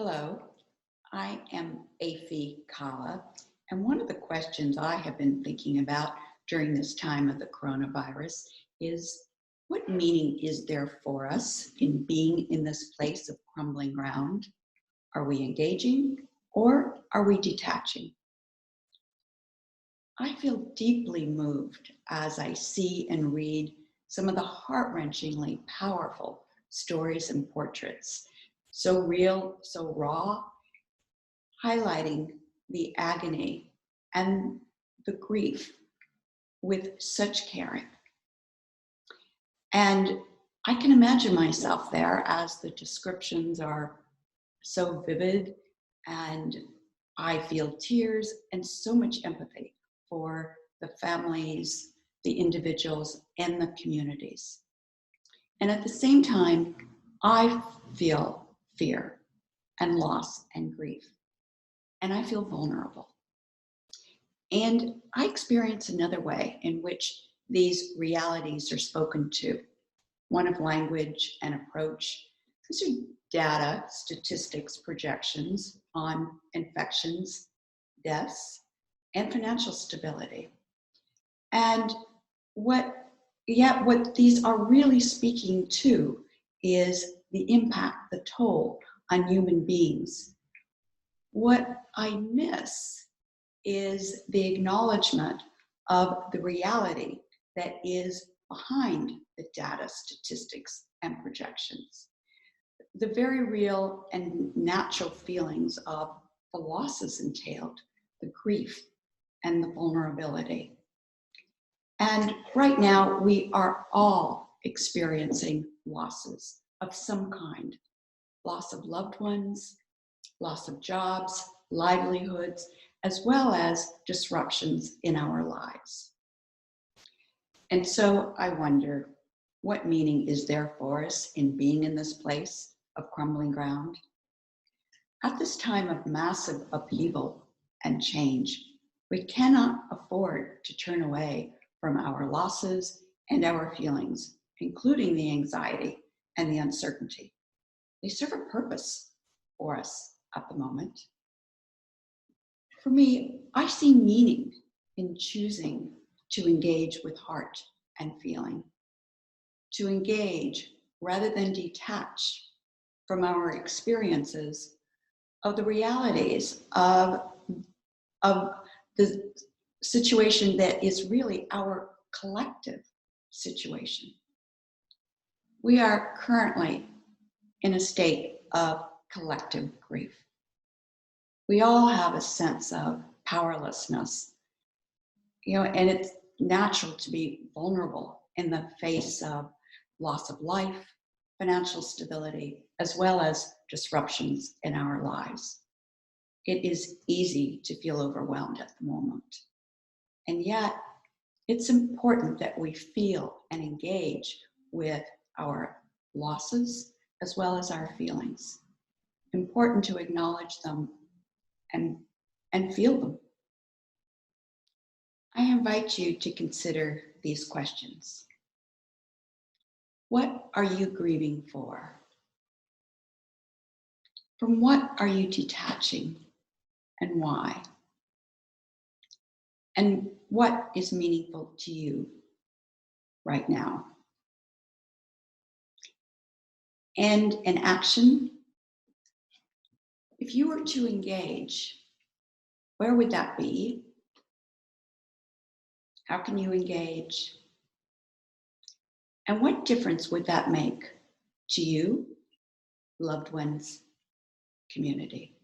Hello, I am Evi Kahle, and one of the questions I have been thinking about during this time of the coronavirus is what meaning is there for us in being in this place of crumbling ground? Are we engaging or are we detaching? I feel deeply moved as I see and read some of the heart-wrenchingly powerful stories and portraits, so real, so raw, highlighting the agony and the grief with such caring. And I can imagine myself there as the descriptions are so vivid, and I feel tears and so much empathy for the families, the individuals, and the communities. And at the same time, I feel fear and loss and grief, and I feel vulnerable. And I experience another way in which these realities are spoken to, one of language and approach. These are data, statistics, projections on infections, deaths, and financial stability. And what these are really speaking to is the impact, the toll on human beings. What I miss is the acknowledgement of the reality that is behind the data, statistics, and projections. The very real and natural feelings of the losses entailed, the grief, and the vulnerability. And right now, we are all experiencing losses of some kind. Loss of loved ones, loss of jobs, livelihoods, as well as disruptions in our lives. And so I wonder, what meaning is there for us in being in this place of crumbling ground? At this time of massive upheaval and change, we cannot afford to turn away from our losses and our feelings, including the anxiety and the uncertainty. They serve a purpose for us at the moment. For me, I see meaning in choosing to engage with heart and feeling, to engage rather than detach from our experiences of the realities of the situation that is really our collective situation. We are currently in a state of collective grief. We all have a sense of powerlessness, and it's natural to be vulnerable in the face of loss of life, financial stability, as well as disruptions in our lives. It is easy to feel overwhelmed at the moment. And yet, it's important that we feel and engage with our losses as well as our feelings. Important to acknowledge them and feel them. I invite you to consider these questions. What are you grieving for? From what are you detaching and why? And what is meaningful to you right now? And an action, if you were to engage, where would that be? How can you engage? And what difference would that make to you, loved ones, community?